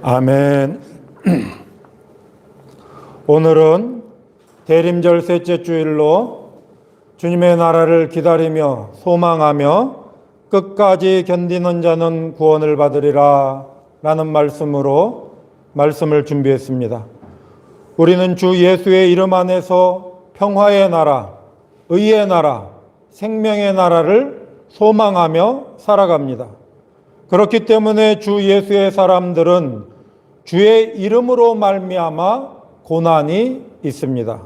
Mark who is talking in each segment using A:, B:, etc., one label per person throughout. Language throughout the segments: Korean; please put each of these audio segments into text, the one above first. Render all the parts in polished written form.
A: 아멘. 오늘은 대림절 셋째 주일로 주님의 나라를 기다리며 소망하며 끝까지 견디는 자는 구원을 받으리라 라는 말씀으로 말씀을 준비했습니다. 우리는 주 예수의 이름 안에서 평화의 나라, 의의 나라, 생명의 나라를 소망하며 살아갑니다. 그렇기 때문에 주 예수의 사람들은 주의 이름으로 말미암아 고난이 있습니다.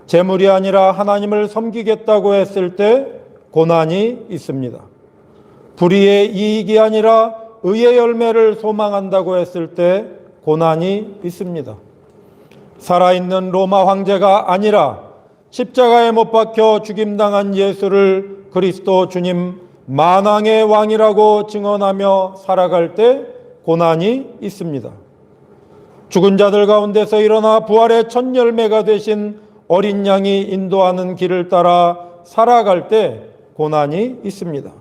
A: 재물이 아니라 하나님을 섬기겠다고 했을 때 고난이 있습니다. 불의의 이익이 아니라 의의 열매를 소망한다고 했을 때 고난이 있습니다. 살아있는 로마 황제가 아니라 십자가에 못 박혀 죽임당한 예수를 그리스도 주님 만왕의 왕이라고 증언하며 살아갈 때 고난이 있습니다. 죽은 자들 가운데서 일어나 부활의 첫 열매가 되신 어린 양이 인도하는 길을 따라 살아갈 때 고난이 있습니다.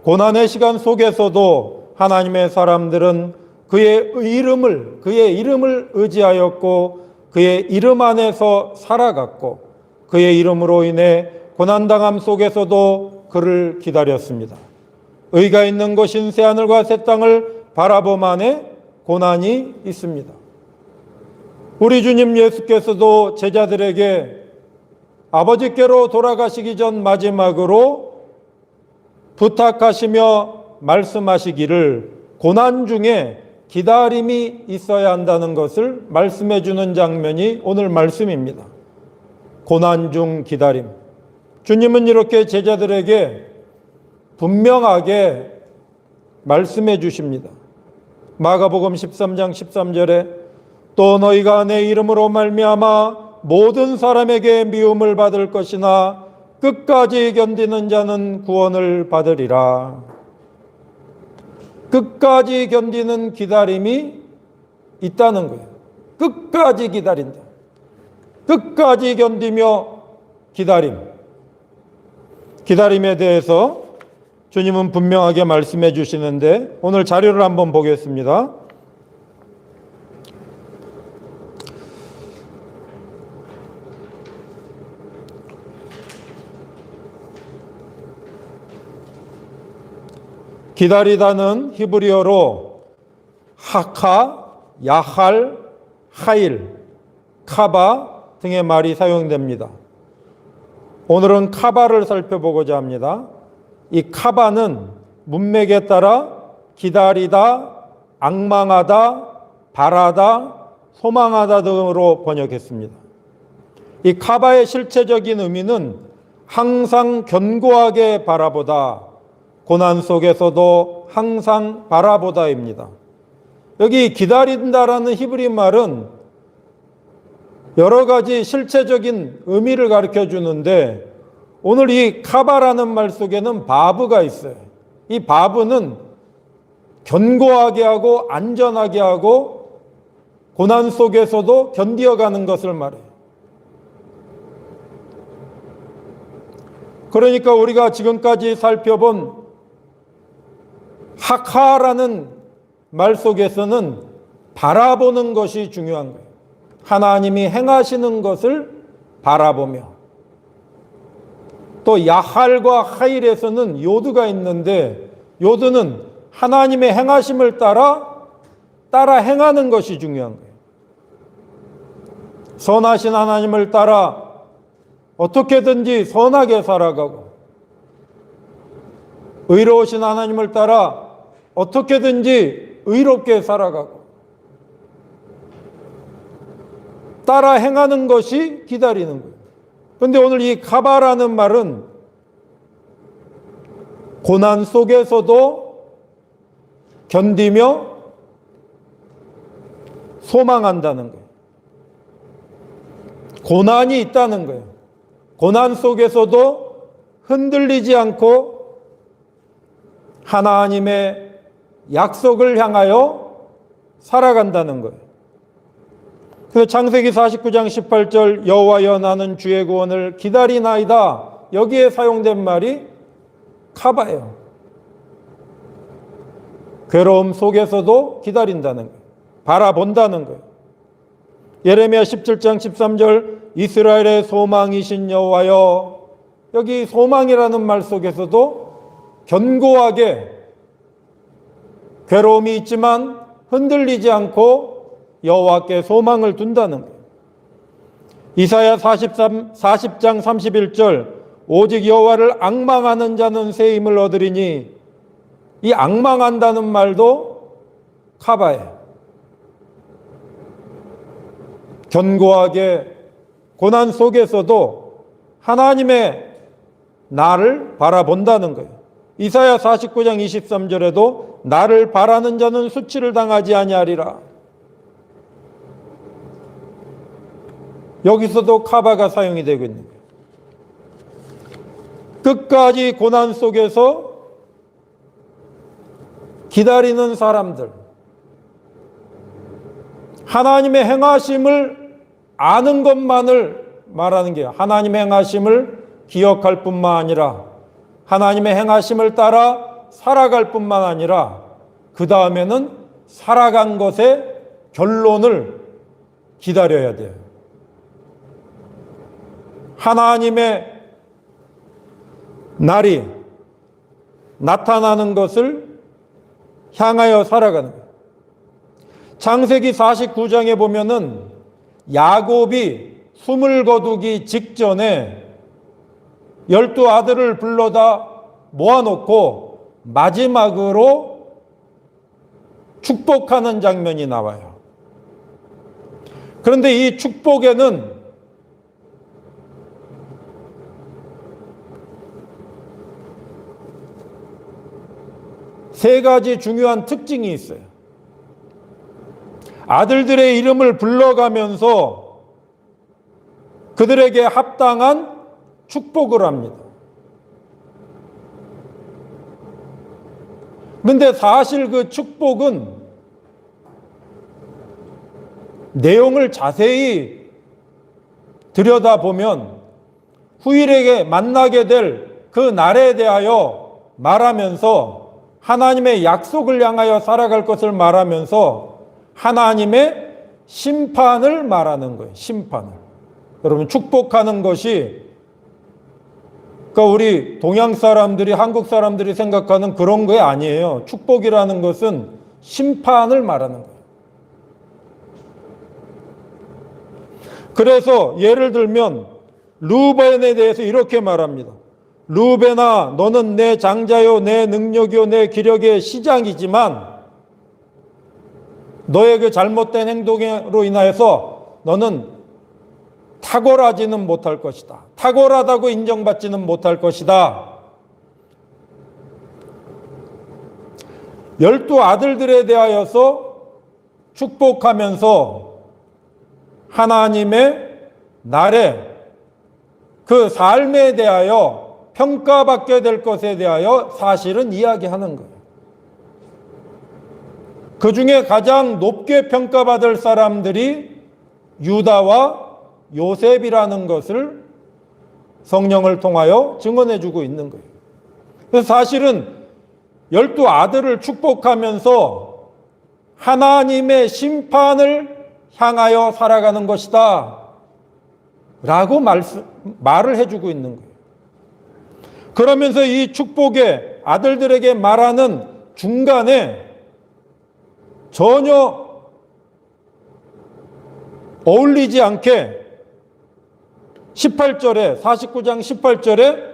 A: 고난의 시간 속에서도 하나님의 사람들은 그의 이름을 의지하였고 그의 이름 안에서 살아갔고 그의 이름으로 인해 고난당함 속에서도 그를 기다렸습니다. 의가 있는 곳인 새하늘과 새 땅을 바라보만에 고난이 있습니다. 우리 주님 예수께서도 제자들에게 아버지께로 돌아가시기 전 마지막으로 부탁하시며 말씀하시기를 고난 중에 기다림이 있어야 한다는 것을 말씀해 주는 장면이 오늘 말씀입니다. 고난 중 기다림. 주님은 이렇게 제자들에게 분명하게 말씀해 주십니다. 마가복음 13장 13절에 또 너희가 내 이름으로 말미암아 모든 사람에게 미움을 받을 것이나 끝까지 견디는 자는 구원을 받으리라. 끝까지 견디는 기다림이 있다는 거예요. 끝까지 기다린다. 끝까지 견디며 기다림. 기다림에 대해서 주님은 분명하게 말씀해 주시는데 오늘 자료를 한번 보겠습니다. 기다리다는 히브리어로 하카, 야할, 하일, 카바 등의 말이 사용됩니다. 오늘은 카바를 살펴보고자 합니다. 이 카바는 문맥에 따라 기다리다, 앙망하다, 바라다, 소망하다 등으로 번역했습니다. 이 카바의 실체적인 의미는 항상 견고하게 바라보다, 고난 속에서도 항상 바라보다입니다. 여기 기다린다라는 히브리 말은 여러 가지 실체적인 의미를 가르쳐 주는데 오늘 이 카바라는 말 속에는 바브가 있어요. 이 바브는 견고하게 하고 안전하게 하고 고난 속에서도 견디어가는 것을 말해요. 그러니까 우리가 지금까지 살펴본 하카라는 말 속에서는 바라보는 것이 중요한 거예요. 하나님이 행하시는 것을 바라보며 또 야할과 하일에서는 요드가 있는데 요드는 하나님의 행하심을 따라 행하는 것이 중요한 거예요. 선하신 하나님을 따라 어떻게든지 선하게 살아가고 의로우신 하나님을 따라 어떻게든지 의롭게 살아가고 따라 행하는 것이 기다리는 거예요. 그런데 오늘 이 카바라는 말은 고난 속에서도 견디며 소망한다는 거예요. 고난이 있다는 거예요. 고난 속에서도 흔들리지 않고 하나님의 약속을 향하여 살아간다는 거예요. 그래서 창세기 49장 18절 여호와여 나는 주의 구원을 기다리나이다. 여기에 사용된 말이 카바예요. 괴로움 속에서도 기다린다는 거예요. 바라본다는 거예요. 예레미야 17장 13절 이스라엘의 소망이신 여호와여, 여기 소망이라는 말 속에서도 견고하게 괴로움이 있지만 흔들리지 않고 여호와께 소망을 둔다는 거예요. 이사야 40장 31절 오직 여호와를 앙망하는 자는 새 힘을 얻으리니, 이 앙망한다는 말도 카바예요. 견고하게 고난 속에서도 하나님의 나를 바라본다는 거예요. 이사야 49장 23절에도 나를 바라는 자는 수치를 당하지 아니하리라. 여기서도 카바가 사용이 되고 있는 거예요. 끝까지 고난 속에서 기다리는 사람들, 하나님의 행하심을 아는 것만을 말하는 게, 하나님의 행하심을 기억할 뿐만 아니라 하나님의 행하심을 따라 살아갈 뿐만 아니라 그 다음에는 살아간 것의 결론을 기다려야 돼요. 하나님의 날이 나타나는 것을 향하여 살아가는 거예요. 창세기 49장에 보면은 야곱이 숨을 거두기 직전에 12 아들을 불러다 모아놓고 마지막으로 축복하는 장면이 나와요. 그런데 이 축복에는 세 가지 중요한 특징이 있어요. 아들들의 이름을 불러가면서 그들에게 합당한 축복을 합니다. 그런데 사실 그 축복은 내용을 자세히 들여다보면 후일에게 만나게 될 그 날에 대하여 말하면서 하나님의 약속을 향하여 살아갈 것을 말하면서 하나님의 심판을 말하는 거예요. 심판을. 여러분, 축복하는 것이, 그러니까 우리 동양 사람들이, 한국 사람들이 생각하는 그런 게 아니에요. 축복이라는 것은 심판을 말하는 거예요. 그래서 예를 들면 르우벤에 대해서 이렇게 말합니다. 르우벤아, 너는 내 장자요, 내 능력이요, 내 기력의 시장이지만 너의 그 잘못된 행동으로 인하여서 너는 탁월하지는 못할 것이다. 탁월하다고 인정받지는 못할 것이다. 12 아들들에 대하여서 축복하면서 하나님의 날에 그 삶에 대하여 평가받게 될 것에 대하여 사실은 이야기하는 거예요. 그 중에 가장 높게 평가받을 사람들이 유다와 요셉이라는 것을 성령을 통하여 증언해 주고 있는 거예요. 그래서 사실은 12 아들을 축복하면서 하나님의 심판을 향하여 살아가는 것이다 라고 말을 해주고 있는 거예요. 그러면서 이 축복의 아들들에게 말하는 중간에 전혀 어울리지 않게 18절에, 49장 18절에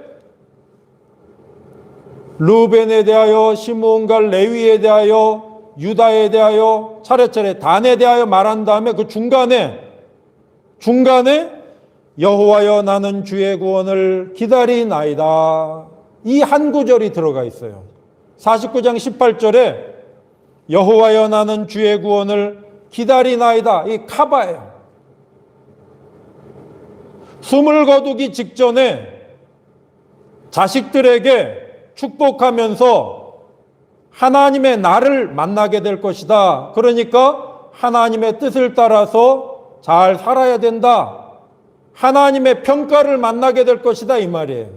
A: 르우벤에 대하여, 시므온과 레위에 대하여, 유다에 대하여, 차례차례 단에 대하여 말한 다음에 그 중간에 여호와여 나는 주의 구원을 기다리나이다, 이 한 구절이 들어가 있어요. 49장 18절에 여호와여 나는 주의 구원을 기다리나이다, 이 카바예요. 숨을 거두기 직전에 자식들에게 축복하면서 하나님의 나를 만나게 될 것이다. 그러니까 하나님의 뜻을 따라서 잘 살아야 된다. 하나님의 평가를 만나게 될 것이다, 이 말이에요.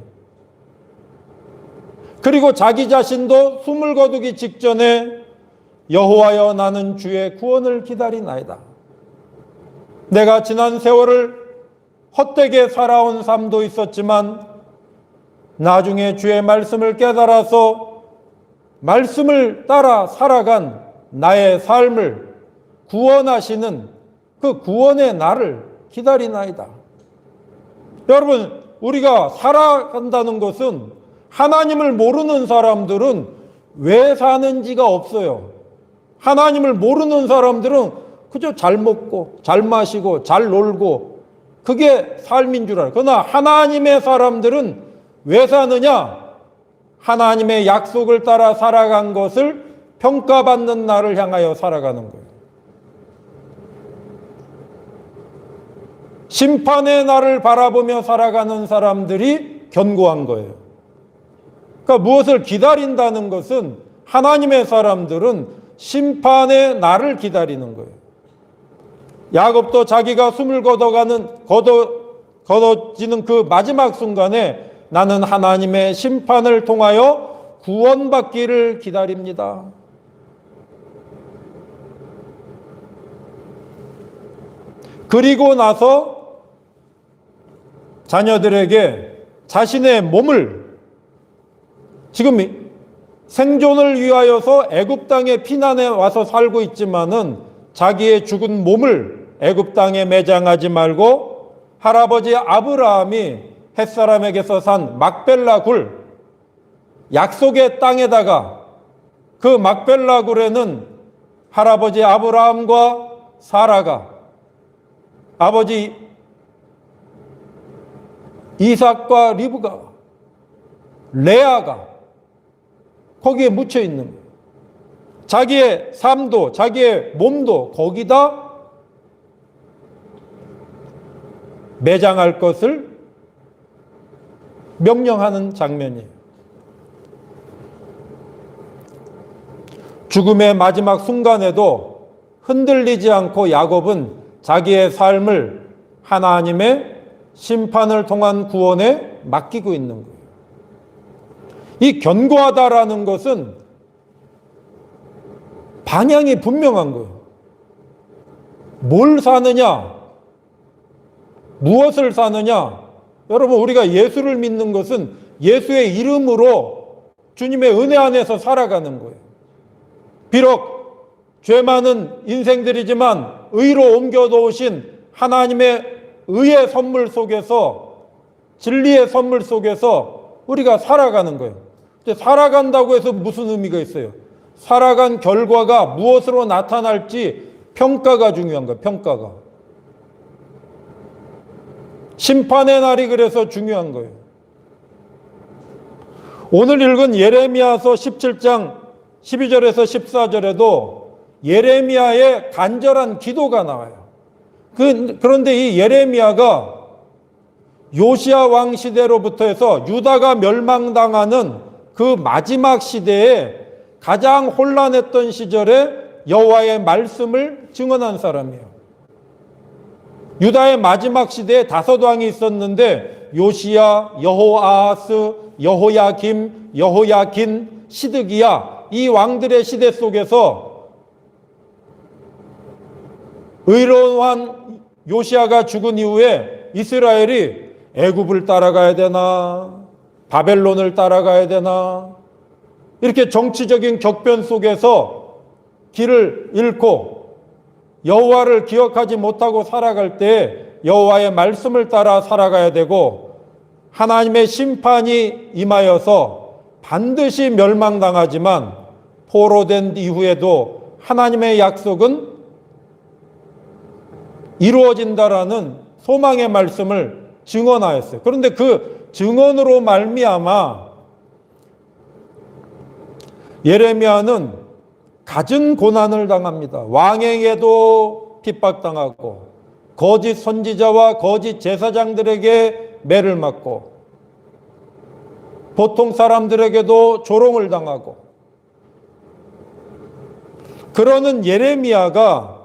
A: 그리고 자기 자신도 숨을 거두기 직전에 여호와여 나는 주의 구원을 기다리나이다. 내가 지난 세월을 헛되게 살아온 삶도 있었지만 나중에 주의 말씀을 깨달아서 말씀을 따라 살아간 나의 삶을 구원하시는 그 구원의 날을 기다리나이다. 여러분, 우리가 살아간다는 것은 하나님을 모르는 사람들은 왜 사는지가 없어요. 하나님을 모르는 사람들은 그저 잘 먹고 잘 마시고 잘 놀고 그게 삶인 줄 알아요. 그러나 하나님의 사람들은 왜 사느냐? 하나님의 약속을 따라 살아간 것을 평가받는 날을 향하여 살아가는 거예요. 심판의 날을 바라보며 살아가는 사람들이 견고한 거예요. 그러니까 무엇을 기다린다는 것은 하나님의 사람들은 심판의 날을 기다리는 거예요. 야곱도 자기가 숨을 거둬지는 그 마지막 순간에 나는 하나님의 심판을 통하여 구원받기를 기다립니다. 그리고 나서 자녀들에게 자신의 몸을 지금 생존을 위하여서 애굽 땅에 피난해 와서 살고 있지만은 자기의 죽은 몸을 애굽 땅에 매장하지 말고 할아버지 아브라함이 햇사람에게서 산 막벨라 굴, 약속의 땅에다가 그 막벨라 굴에는 할아버지 아브라함과 사라가 아버지 이삭과 리브가 레아가 거기에 묻혀 있는 거예요. 자기의 삶도 자기의 몸도 거기다 매장할 것을 명령하는 장면이에요. 죽음의 마지막 순간에도 흔들리지 않고 야곱은 자기의 삶을 하나님의 심판을 통한 구원에 맡기고 있는 거예요. 이 견고하다라는 것은 방향이 분명한 거예요. 뭘 사느냐? 무엇을 사느냐? 여러분, 우리가 예수를 믿는 것은 예수의 이름으로 주님의 은혜 안에서 살아가는 거예요. 비록 죄 많은 인생들이지만 의로 옮겨놓으신 하나님의 의의 선물 속에서, 진리의 선물 속에서 우리가 살아가는 거예요. 근데 살아간다고 해서 무슨 의미가 있어요? 살아간 결과가 무엇으로 나타날지 평가가 중요한 거예요. 평가가. 심판의 날이 그래서 중요한 거예요. 오늘 읽은 예레미야서 17장 12절에서 14절에도 예레미야의 간절한 기도가 나와요. 그런데 이 예레미야가 요시야 왕 시대로부터 해서 유다가 멸망당하는 그 마지막 시대에 가장 혼란했던 시절에 여호와의 말씀을 증언한 사람이에요. 유다의 마지막 시대에 5왕이 있었는데 요시야, 여호아하스, 여호야김, 여호야긴, 시드기야, 이 왕들의 시대 속에서 의로운 요시야가 죽은 이후에 이스라엘이 애굽을 따라가야 되나, 바벨론을 따라가야 되나, 이렇게 정치적인 격변 속에서 길을 잃고 여호와를 기억하지 못하고 살아갈 때 여호와의 말씀을 따라 살아가야 되고, 하나님의 심판이 임하여서 반드시 멸망당하지만 포로된 이후에도 하나님의 약속은 이루어진다라는 소망의 말씀을 증언하였어요. 그런데 그 증언으로 말미암아 예레미야는 갖은 고난을 당합니다. 왕에게도 핍박당하고 거짓 선지자와 거짓 제사장들에게 매를 맞고 보통 사람들에게도 조롱을 당하고, 그러는 예레미야가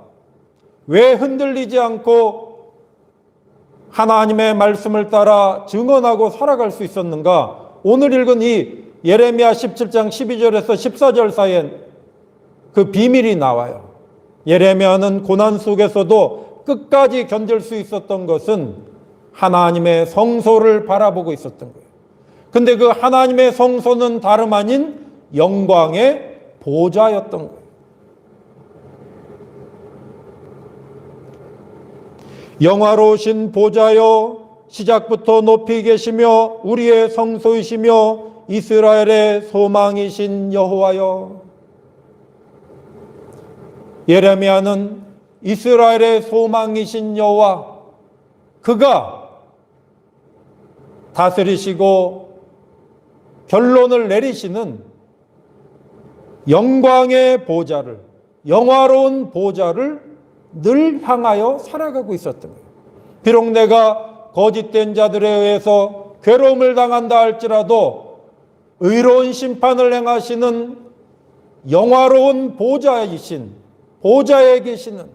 A: 왜 흔들리지 않고 하나님의 말씀을 따라 증언하고 살아갈 수 있었는가? 오늘 읽은 이 예레미야 17장 12절에서 14절 사이에 그 비밀이 나와요. 예레미야는 고난 속에서도 끝까지 견딜 수 있었던 것은 하나님의 성소를 바라보고 있었던 거예요. 근데 그 하나님의 성소는 다름 아닌 영광의 보좌였던 거예요. 영화로우신 보좌여, 시작부터 높이 계시며 우리의 성소이시며 이스라엘의 소망이신 여호와여. 예레미야는 이스라엘의 소망이신 여호와, 그가 다스리시고 결론을 내리시는 영광의 보좌를, 영화로운 보좌를 늘 향하여 살아가고 있었던 거예요. 비록 내가 거짓된 자들에 의해서 괴로움을 당한다 할지라도 의로운 심판을 행하시는 영화로운 보좌이신, 보좌에 계시는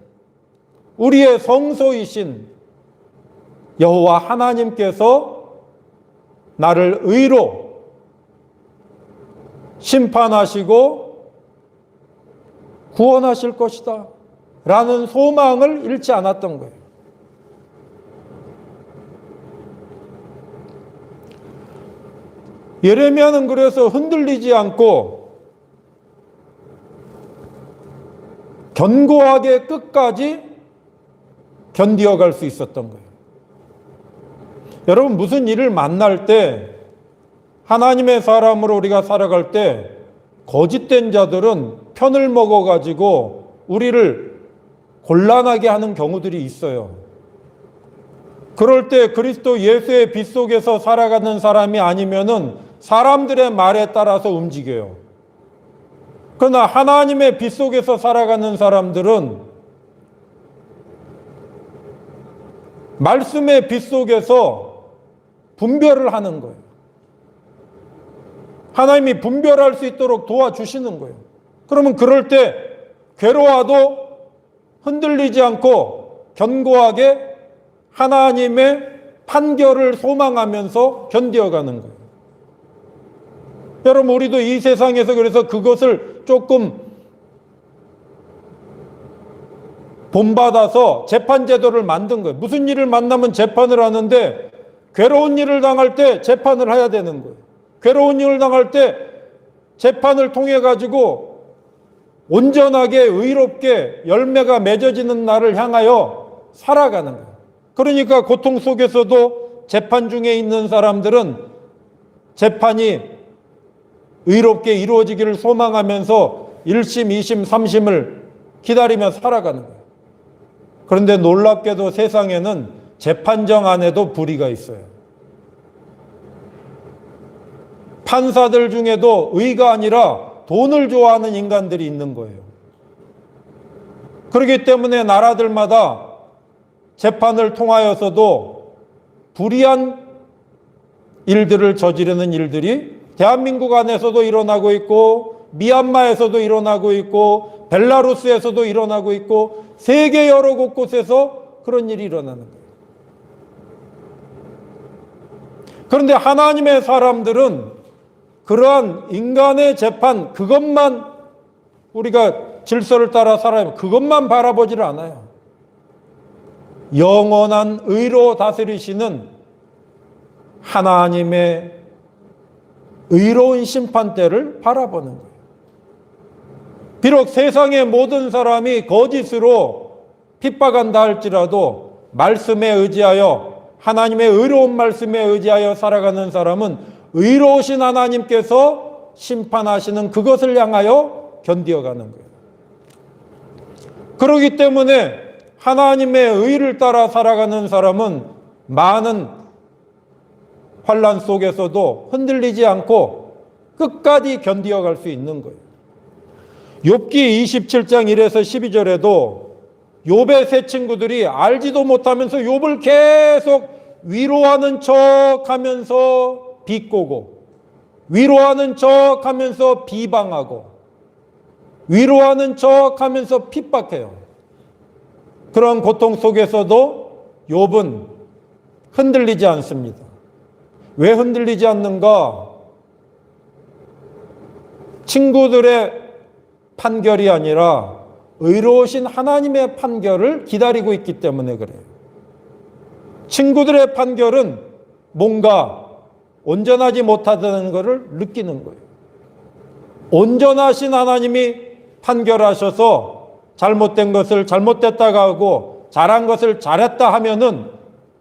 A: 우리의 성소이신 여호와 하나님께서 나를 의로 심판하시고 구원하실 것이다 라는 소망을 잃지 않았던 거예요. 예레미야는 그래서 흔들리지 않고 견고하게 끝까지 견디어갈 수 있었던 거예요. 여러분, 무슨 일을 만날 때, 하나님의 사람으로 우리가 살아갈 때 거짓된 자들은 편을 먹어가지고 우리를 곤란하게 하는 경우들이 있어요. 그럴 때 그리스도 예수의 빛 속에서 살아가는 사람이 아니면은 사람들의 말에 따라서 움직여요. 그러나 하나님의 빛 속에서 살아가는 사람들은 말씀의 빛 속에서 분별을 하는 거예요. 하나님이 분별할 수 있도록 도와주시는 거예요. 그러면 그럴 때 괴로워도 흔들리지 않고 견고하게 하나님의 판결을 소망하면서 견뎌가는 거예요. 여러분, 우리도 이 세상에서 그래서 그것을 조금 본받아서 재판제도를 만든 거예요. 무슨 일을 만나면 재판을 하는데 괴로운 일을 당할 때 재판을 해야 되는 거예요. 괴로운 일을 당할 때 재판을 통해 가지고 온전하게 의롭게 열매가 맺어지는 날을 향하여 살아가는 거예요. 그러니까 고통 속에서도 재판 중에 있는 사람들은 재판이 의롭게 이루어지기를 소망하면서 1심, 2심, 3심을 기다리며 살아가는 거예요. 그런데 놀랍게도 세상에는 재판정 안에도 불의가 있어요. 판사들 중에도 의가 아니라 돈을 좋아하는 인간들이 있는 거예요. 그렇기 때문에 나라들마다 재판을 통하여서도 불의한 일들을 저지르는 일들이 대한민국 안에서도 일어나고 있고 미얀마에서도 일어나고 있고 벨라루스에서도 일어나고 있고 세계 여러 곳곳에서 그런 일이 일어나는 거예요. 그런데 하나님의 사람들은 그러한 인간의 재판, 그것만 우리가 질서를 따라 살아야 그것만 바라보지를 않아요. 영원한 의로 다스리시는 하나님의 의로운 심판대를 바라보는 거예요. 비록 세상의 모든 사람이 거짓으로 핍박한다 할지라도 말씀에 의지하여, 하나님의 의로운 말씀에 의지하여 살아가는 사람은 의로우신 하나님께서 심판하시는 그것을 향하여 견디어가는 거예요. 그렇기 때문에 하나님의 의를 따라 살아가는 사람은 많은 환난 속에서도 흔들리지 않고 끝까지 견디어갈 수 있는 거예요. 욥기 27장 1에서 12절에도 욥의 세 친구들이 알지도 못하면서 욥을 계속 위로하는 척하면서 비꼬고, 위로하는 척하면서 비방하고, 위로하는 척하면서 핍박해요. 그런 고통 속에서도 욥은 흔들리지 않습니다. 왜 흔들리지 않는가? 친구들의 판결이 아니라 의로우신 하나님의 판결을 기다리고 있기 때문에 그래요. 친구들의 판결은 뭔가 온전하지 못하다는 것을 느끼는 거예요. 온전하신 하나님이 판결하셔서 잘못된 것을 잘못됐다고 하고 잘한 것을 잘했다 하면은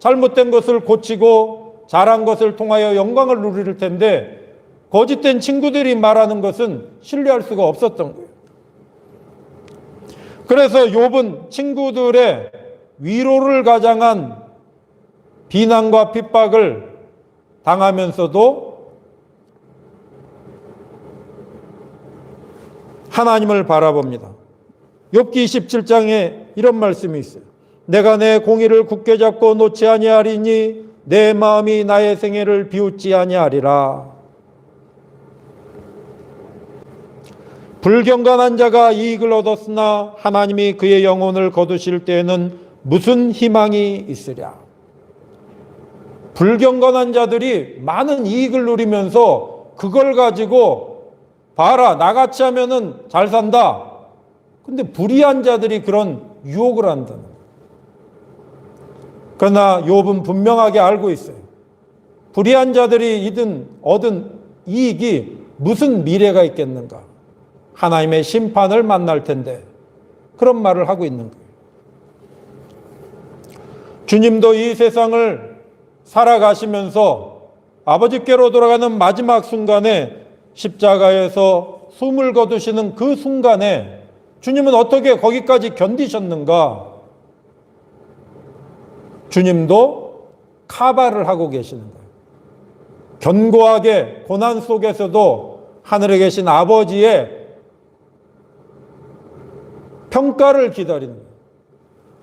A: 잘못된 것을 고치고 잘한 것을 통하여 영광을 누릴 텐데 거짓된 친구들이 말하는 것은 신뢰할 수가 없었던 거예요. 그래서 욥은 친구들의 위로를 가장한 비난과 핍박을 당하면서도 하나님을 바라봅니다. 욥기 27장에 이런 말씀이 있어요. 내가 내 공의를 굳게 잡고 놓지 아니하리니 내 마음이 나의 생애를 비웃지 아니하리라. 불경건한 자가 이익을 얻었으나 하나님이 그의 영혼을 거두실 때에는 무슨 희망이 있으랴. 불경건한 자들이 많은 이익을 누리면서 그걸 가지고 봐라 나같이 하면은 잘 산다. 근데 불의한 자들이 그런 유혹을 한다는. 그러나 욥은 분명하게 알고 있어요. 불의한 자들이 얻은 이익이 무슨 미래가 있겠는가. 하나님의 심판을 만날 텐데 그런 말을 하고 있는 거예요. 주님도 이 세상을 살아가시면서 아버지께로 돌아가는 마지막 순간에 십자가에서 숨을 거두시는 그 순간에 주님은 어떻게 거기까지 견디셨는가? 주님도 카바를 하고 계시는 거예요. 견고하게 고난 속에서도 하늘에 계신 아버지의 평가를 기다리는 거예요.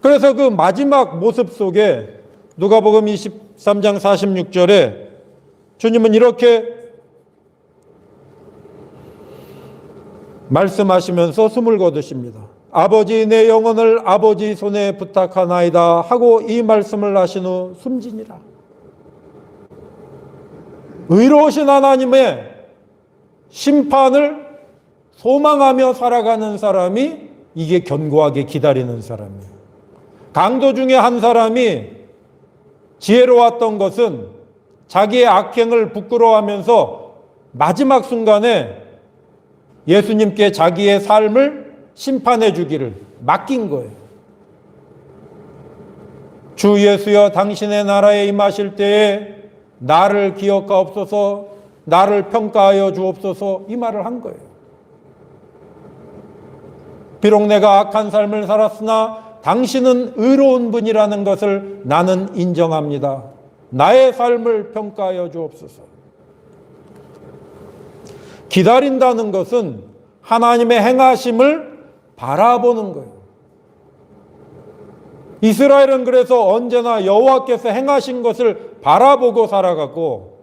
A: 그래서 그 마지막 모습 속에 누가복음 23장 46절에 주님은 이렇게 말씀하시면서 숨을 거두십니다. 아버지 내 영혼을 아버지 손에 부탁하나이다 하고 이 말씀을 하신 후 숨지니라. 의로우신 하나님의 심판을 소망하며 살아가는 사람이 이게 견고하게 기다리는 사람이에요. 강도 중에 한 사람이 지혜로웠던 것은 자기의 악행을 부끄러워하면서 마지막 순간에 예수님께 자기의 삶을 심판해 주기를 맡긴 거예요. 주 예수여 당신의 나라에 임하실 때에 나를 기억하옵소서, 나를 평가하여 주옵소서, 이 말을 한 거예요. 비록 내가 악한 삶을 살았으나 당신은 의로운 분이라는 것을 나는 인정합니다. 나의 삶을 평가하여 주옵소서. 기다린다는 것은 하나님의 행하심을 바라보는 거예요. 이스라엘은 그래서 언제나 여호와께서 행하신 것을 바라보고 살아가고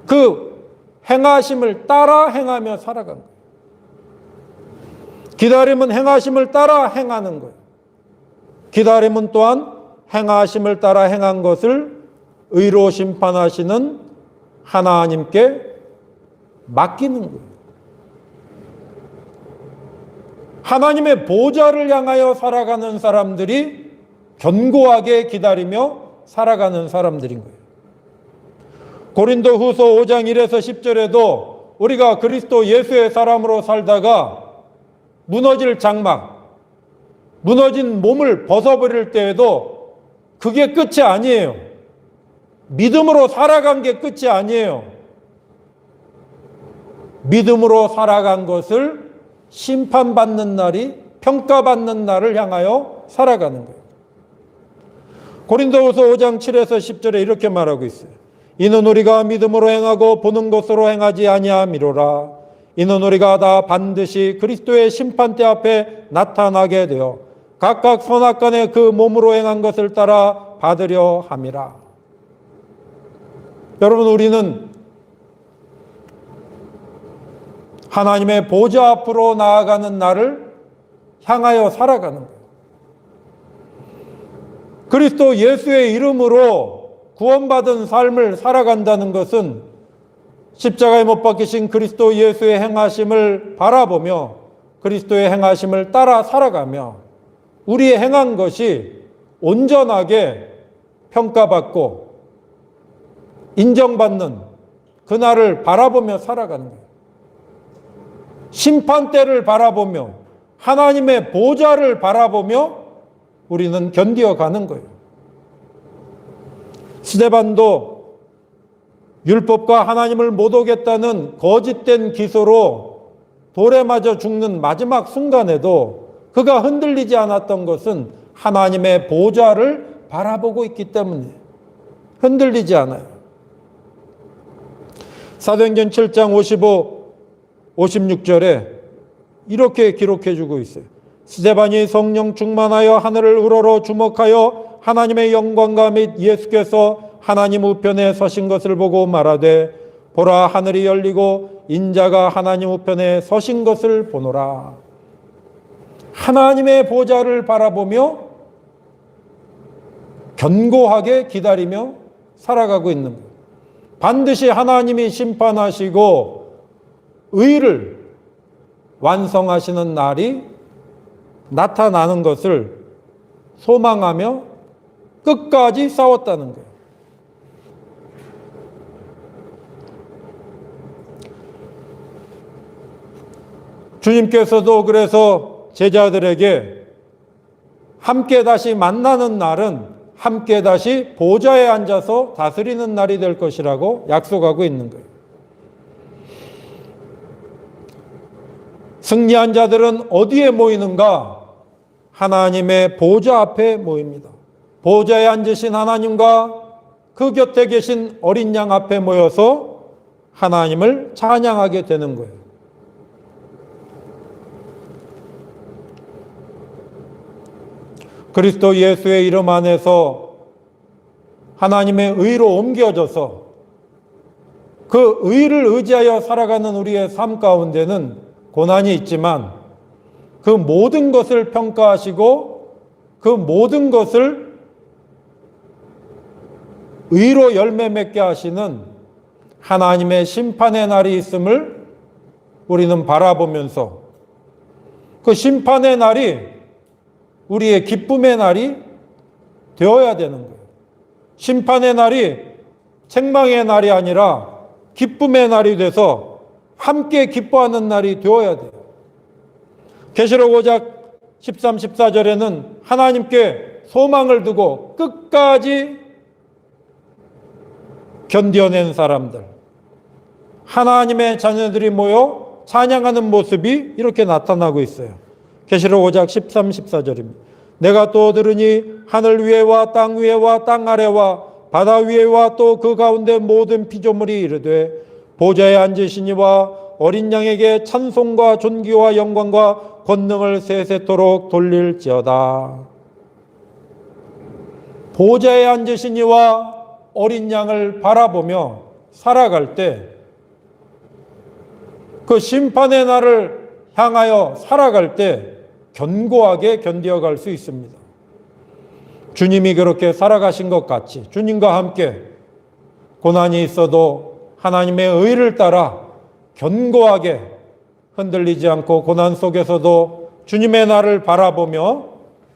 A: 그 행하심을 따라 행하며 살아간 거예요. 기다림은 행하심을 따라 행하는 거예요. 기다림은 또한 행하심을 따라 행한 것을 의로 심판하시는 하나님께 맡기는 거예요. 하나님의 보좌를 향하여 살아가는 사람들이 견고하게 기다리며 살아가는 사람들인 거예요. 고린도후서 5장 1에서 10절에도 우리가 그리스도 예수의 사람으로 살다가 무너질 장막, 무너진 몸을 벗어버릴 때에도 그게 끝이 아니에요. 믿음으로 살아간 게 끝이 아니에요. 믿음으로 살아간 것을 심판받는 날이, 평가받는 날을 향하여 살아가는 거예요. 고린도후서 5장 7에서 10절에 이렇게 말하고 있어요. 이는 우리가 믿음으로 행하고 보는 것으로 행하지 아니함이로라. 이는 우리가 다 반드시 그리스도의 심판대 앞에 나타나게 되어 각각 선악간에 그 몸으로 행한 것을 따라 받으려 함이라. 여러분, 우리는 하나님의 보좌 앞으로 나아가는 날을 향하여 살아가는 거예요. 그리스도 예수의 이름으로 구원받은 삶을 살아간다는 것은 십자가에 못 박히신 그리스도 예수의 행하심을 바라보며 그리스도의 행하심을 따라 살아가며 우리의 행한 것이 온전하게 평가받고 인정받는 그날을 바라보며 살아가는 거예요. 심판대를 바라보며 하나님의 보좌를 바라보며 우리는 견디어가는 거예요. 스데반도 율법과 하나님을 못 오겠다는 거짓된 기소로 돌에 맞아 죽는 마지막 순간에도 그가 흔들리지 않았던 것은 하나님의 보좌를 바라보고 있기 때문에 흔들리지 않아요. 사도행전 7장 55, 56절에 이렇게 기록해 주고 있어요. 스데반이 성령 충만하여 하늘을 우러러 주목하여 하나님의 영광과 및 예수께서 하나님 우편에 서신 것을 보고 말하되 보라 하늘이 열리고 인자가 하나님 우편에 서신 것을 보노라. 하나님의 보좌를 바라보며 견고하게 기다리며 살아가고 있는 거예요. 반드시 하나님이 심판하시고 의를 완성하시는 날이 나타나는 것을 소망하며 끝까지 싸웠다는 거예요. 주님께서도 그래서 제자들에게 함께 다시 만나는 날은 함께 다시 보좌에 앉아서 다스리는 날이 될 것이라고 약속하고 있는 거예요. 승리한 자들은 어디에 모이는가? 하나님의 보좌 앞에 모입니다. 보좌에 앉으신 하나님과 그 곁에 계신 어린 양 앞에 모여서 하나님을 찬양하게 되는 거예요. 그리스도 예수의 이름 안에서 하나님의 의로 옮겨져서 그 의를 의지하여 살아가는 우리의 삶 가운데는 고난이 있지만 그 모든 것을 평가하시고 그 모든 것을 의로 열매 맺게 하시는 하나님의 심판의 날이 있음을 우리는 바라보면서 그 심판의 날이 우리의 기쁨의 날이 되어야 되는 거예요. 심판의 날이 책망의 날이 아니라 기쁨의 날이 돼서 함께 기뻐하는 날이 되어야 돼요. 계시록 5장 13, 14절에는 하나님께 소망을 두고 끝까지 견뎌낸 사람들, 하나님의 자녀들이 모여 찬양하는 모습이 이렇게 나타나고 있어요. 계시록 5장 13, 14절입니다. 내가 또 들으니 하늘 위에와 땅 위에와 땅 아래와 바다 위에와 또 그 가운데 모든 피조물이 이르되 보좌에 앉으시니와 어린 양에게 찬송과 존귀와 영광과 권능을 세세토록 돌릴지어다. 보좌에 앉으시니와 어린 양을 바라보며 살아갈 때 그 심판의 날을 향하여 살아갈 때 견고하게 견디어갈 수 있습니다. 주님이 그렇게 살아가신 것 같이 주님과 함께 고난이 있어도 하나님의 의를 따라 견고하게 흔들리지 않고 고난 속에서도 주님의 날을 바라보며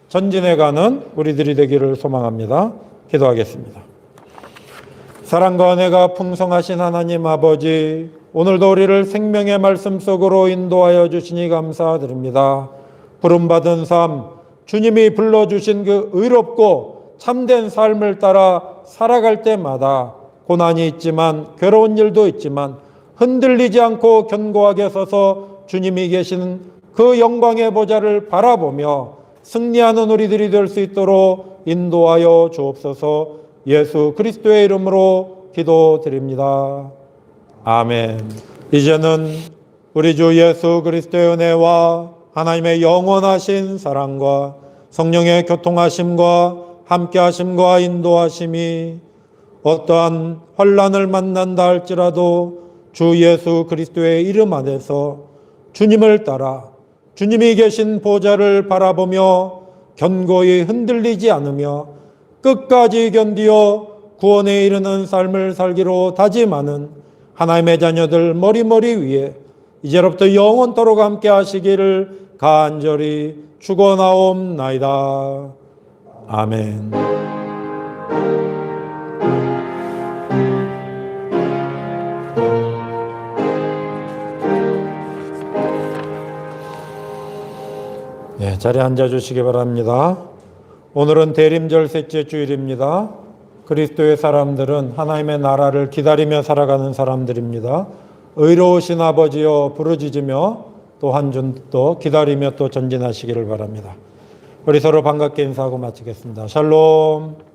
A: 전진해가는 우리들이 되기를 소망합니다. 기도하겠습니다. 사랑과 은혜가 풍성하신 하나님 아버지, 오늘도 우리를 생명의 말씀 속으로 인도하여 주시니 감사드립니다. 부름받은 삶, 주님이 불러주신 그 의롭고 참된 삶을 따라 살아갈 때마다 고난이 있지만 괴로운 일도 있지만 흔들리지 않고 견고하게 서서 주님이 계시는 그 영광의 보좌를 바라보며 승리하는 우리들이 될 수 있도록 인도하여 주옵소서. 예수 그리스도의 이름으로 기도드립니다. 아멘. 이제는 우리 주 예수 그리스도의 은혜와 하나님의 영원하신 사랑과 성령의 교통하심과 함께하심과 인도하심이 어떠한 환난을 만난다 할지라도 주 예수 그리스도의 이름 안에서 주님을 따라 주님이 계신 보좌를 바라보며 견고히 흔들리지 않으며 끝까지 견디어 구원에 이르는 삶을 살기로 다짐하는 하나님의 자녀들 머리머리 위에 이제로부터 영원토록 함께 하시기를 간절히 축원하옵나이다. 아멘. 네, 자리에 앉아주시기 바랍니다. 오늘은 대림절 셋째 주일입니다. 그리스도의 사람들은 하나님의 나라를 기다리며 살아가는 사람들입니다. 의로우신 아버지여 부르짖으며 또 한 주 또 기다리며 또 전진하시기를 바랍니다. 우리 서로 반갑게 인사하고 마치겠습니다. 샬롬.